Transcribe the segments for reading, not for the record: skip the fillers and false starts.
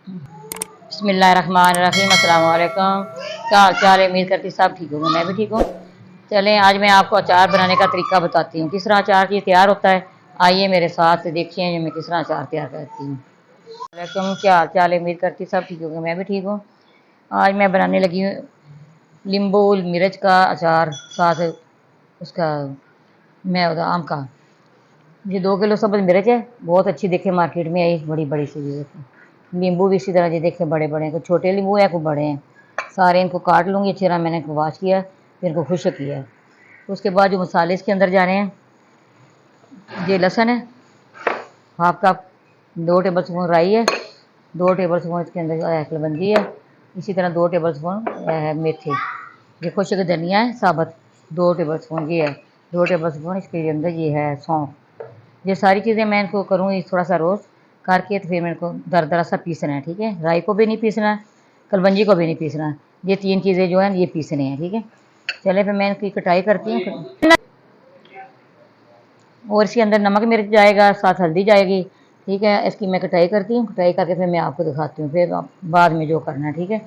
बिस्मिल्लाहिर्रहमानिर्रहीम, अस्सलाम वालेकुम। क्या हाल चाल है? उम्मीद करती सब ठीक होंगे, मैं भी ठीक हूँ। चलें, आज मैं आपको अचार बनाने का तरीका बताती हूँ, किस तरह अचार ये तैयार होता है। आइए मेरे साथ देखिए मैं किस तरह अचार तैयार करती हूँ। वालेकुम, क्या हाल चाल है? उम्मीद करती सब ठीक होंगे, मैं भी ठीक हूँ। आज मैं बनाने लगी हूँ नींबू मिर्च का अचार, साथ उसका मैं आम का। ये 2 किलो सब्ज़ मिर्च है, बहुत अच्छी देखे मार्केट में आई, बड़ी बड़ी सी देखे। नींबू भी इसी तरह ये देखे बड़े बड़े हैं, कुछ छोटे नींबू है कुछ बड़े हैं। सारे इनको काट लूँगी अच्छी तरह, मैंने इनको वॉश किया फिर इनको खुश्क किया है। उसके बाद जो मसाले इसके अंदर जाने हैं, ये लहसुन है हाफ कप, 2 टेबल स्पून राई है, 2 टेबल स्पून इसके अंदर कलबंदी है, इसी तरह 2 टेबल स्पून मेथी, ये खुश्क धनिया है साबुत 2 टेबल स्पून, ये है 2 टेबल स्पून इसके अंदर ये है सौंफ। ये सारी चीज़ें मैं इनको करूँगी थोड़ा सा रोस्ट करके, तो फिर मेरे को दरदरा सा पीसना है, ठीक है। राई को भी नहीं पीसना है, कलवंजी को भी नहीं पीसना है, ये 3 चीज़ें जो हैं ये पीसने हैं, ठीक है। चले फिर मैं इनकी कटाई करती हूँ, और इसके अंदर नमक मिर्च जाएगा, साथ हल्दी जाएगी, ठीक है। इसकी मैं कटाई करती हूँ, कटाई करके फिर मैं आपको दिखाती हूँ, फिर बाद में जो करना है, ठीक है।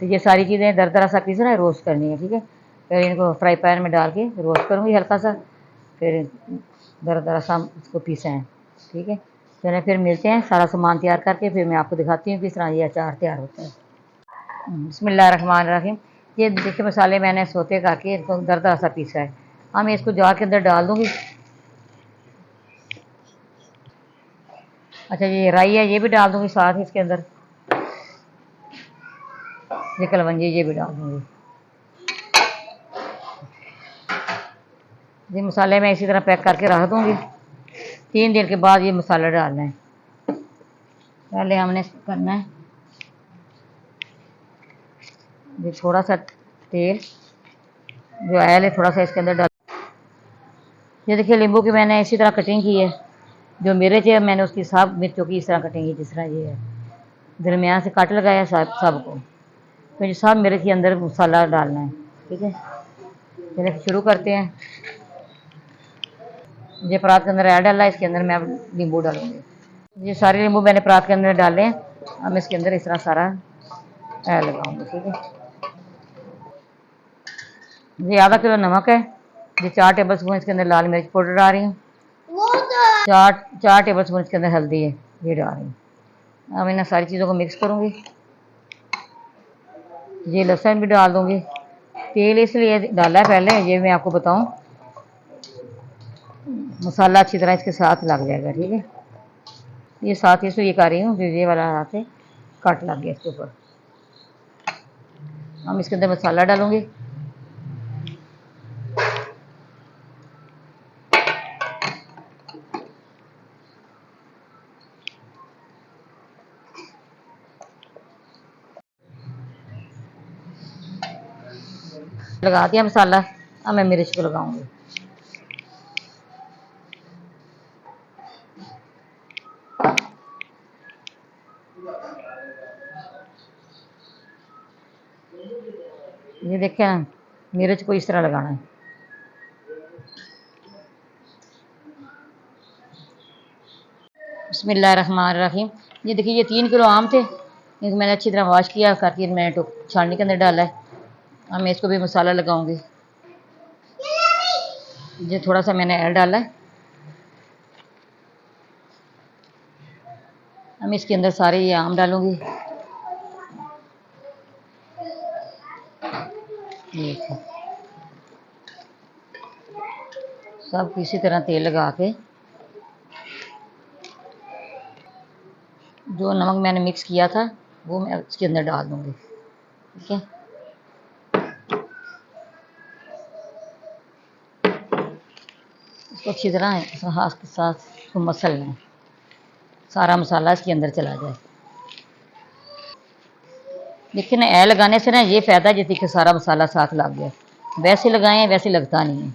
तो ये सारी चीज़ें दरदरा सा पीसना है, रोस्ट करनी है, ठीक है। फिर इनको फ्राई पैन में डाल के रोस्ट करूँगी हल्का सा, फिर दरदरा सा इसको पीसा है, ठीक है। चलिए फिर मिलते हैं, सारा सामान तैयार करके फिर मैं आपको दिखाती हूँ किस तरह ये अचार तैयार होता है। बिस्मिल्लाहिर्रहमानिर्रहीम, ये देखिए मसाले मैंने सोते करके इनको दरदरा सा पीसा है। अब मैं इसको जार के अंदर डाल दूँगी। अच्छा, ये राई है ये भी डाल दूँगी साथ ही इसके अंदर, ये कलवंजी ये भी डाल दूँगी। ये मसाले मैं इसी तरह पैक करके रख दूँगी, 3 दिन के बाद ये मसाला डालना है। पहले हमने करना है ये थोड़ा सा तेल, जो ऑयल है थोड़ा सा इसके अंदर डाल। ये देखिए नींबू की मैंने इसी तरह कटिंग की है, जो मिर्च है मैंने उसकी सब मिर्चों की इस तरह कटिंग की, जिस तरह ये है दरमियान से काट लगाया सब को। तो ये सब मिर्च के अंदर मसाला डालना है, ठीक है। चलिए शुरू करते हैं। ये परात के अंदर ऐड डाला है, इसके अंदर मैं अब नींबू डालूँगी। ये सारे नींबू मैंने परात के अंदर डाले हैं, अब मैं इसके अंदर इस तरह सारा ऐड लगाऊँगी, ठीक है। ये आधा किलो नमक है, ये 4 टेबल स्पून इसके अंदर लाल मिर्च पाउडर डाल रही हूँ, 4 टेबल स्पून इसके अंदर हल्दी है ये डाल रही हूँ। अब इन सारी चीज़ों को मिक्स करूँगी। ये लहसुन भी डाल दूँगी, तेल इसलिए डाला है पहले, ये मैं आपको बताऊँ, मसाला अच्छी तरह इसके साथ लग जाएगा, ठीक है। ये साथ ही इसलिए कर रही हूँ, ये वाला हाथ से कट लग गया इसके ऊपर। हम इसके अंदर मसाला डालूँगी, लगा दिया मसाला। अब मैं मिर्च को लगाऊंगी। ये देखें ना, मिर्च को इस तरह लगाना है। बिस्मिल्लाहिर्रहमानिर्रहीम, ये देखिए ये 3 किलो आम थे, इनको मैंने अच्छी तरह वॉश किया करके मैंने तो छाननी के अंदर डाला है। अब मैं इसको भी मसाला लगाऊंगी, ये थोड़ा सा मैंने ऐड डाला है। अब इसके अंदर सारे ये आम डालूंगी, ये सब इसी तरह तेल लगा के, जो नमक मैंने मिक्स किया था वो मैं इसके अंदर डाल दूंगी, ठीक है। इसको अच्छी तरह हाथ के साथ इसको मसल लें, सारा मसाला इसके अंदर चला जाए। देखिए ना, ऐ लगाने से ना ये फ़ायदा है, जैसे कि सारा मसाला साथ लग गया, वैसे लगाएं वैसे लगता नहीं है।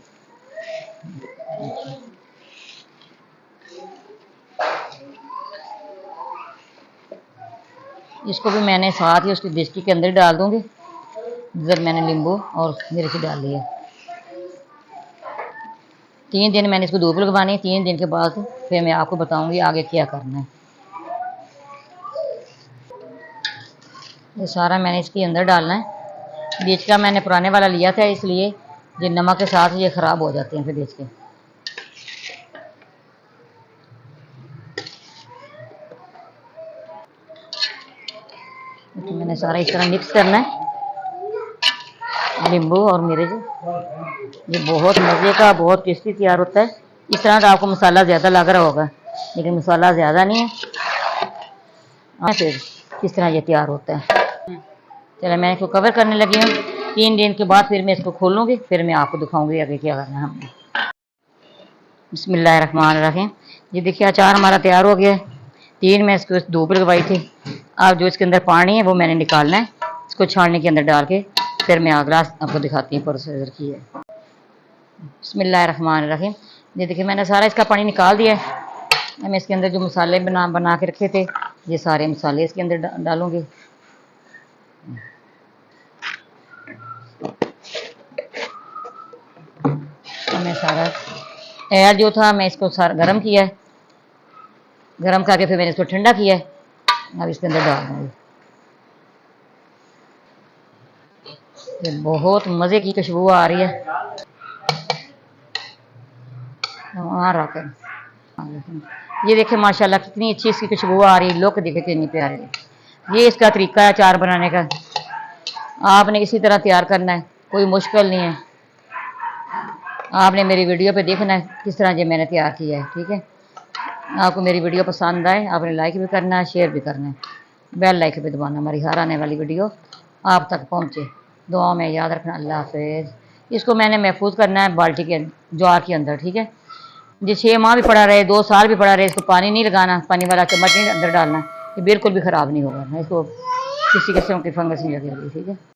इसको भी मैंने साथ ही उसकी डिस्की के अंदर डाल दूंगी, जिधर मैंने नींबू और मिर्च डाली है। 3 दिन मैंने इसको धूप लगवानी है, 3 दिन के बाद फिर मैं आपको बताऊंगी आगे क्या करना है। ये सारा मैंने इसके अंदर डालना है। बीच का मैंने पुराने वाला लिया था, इसलिए ये नमक के साथ ये ख़राब हो जाते हैं फिर बीच के। तो मैंने सारा इस तरह मिक्स करना है, नींबू और मिर्च। ये बहुत मज़े का, बहुत टेस्टी तैयार होता है। इस तरह का आपको मसाला ज़्यादा लग रहा होगा, लेकिन मसाला ज़्यादा नहीं है। फिर किस तरह ये तैयार होता है। चलो मैं इसको कवर करने लगी हूँ। 3 दिन के बाद फिर मैं इसको खोलूँगी, फिर मैं आपको दिखाऊँगी आगे क्या करना है हमने। बिस्मिल्लाहिर्रहमानिर्रहीम। ये देखिए अचार हमारा तैयार हो गया है। 3 मैं इसको धूप लगवाई थी। अब जो इसके अंदर पानी है वो मैंने निकालना है, इसको छानने के अंदर डाल के फिर मैं अगला आपको दिखाती हूँ प्रोसीजर की है। बिस्मिल्लाहिर्रहमानिर्रहीम। ये देखिए मैंने सारा इसका पानी निकाल दिया है। मैं इसके अंदर जो मसाले बना के रखे थे, ये सारे मसाले इसके अंदर डालूँगी। मैं सारा एयर जो था मैं इसको सारा गर्म किया है, गर्म करके फिर मैंने इसको ठंडा किया है। अब इसके अंदर डाल दूँगी। ये बहुत मज़े की खुशबू आ रही है। वहाँ रख ये देखिए माशाल्लाह कितनी अच्छी इसकी खुशबू आ रही है, लुक देखे कितनी प्यारी है। ये इसका तरीका है अचार बनाने का। आपने इसी तरह तैयार करना है, कोई मुश्किल नहीं है। आपने मेरी वीडियो पे देखना है किस तरह ये मैंने तैयार किया है, ठीक है। आपको मेरी वीडियो पसंद आए आपने लाइक भी करना है, शेयर भी करना है, बेल लाइक पे दबाना, हमारी हर आने वाली वीडियो आप तक पहुँचे। दुआ में याद रखना। अल्लाह हाफिज़। इसको मैंने महफूज करना है बाल्टी के जार के अंदर, ठीक है। ये 6 माह भी पड़ा रहे, 2 साल भी पड़ा रहे, इसको पानी नहीं लगाना, पानी वाला चम्मच नहीं अंदर डालना, ये बिल्कुल भी ख़राब नहीं होगा। इसको किसी किस्म की फंगस नहीं लगेगी, ठीक है।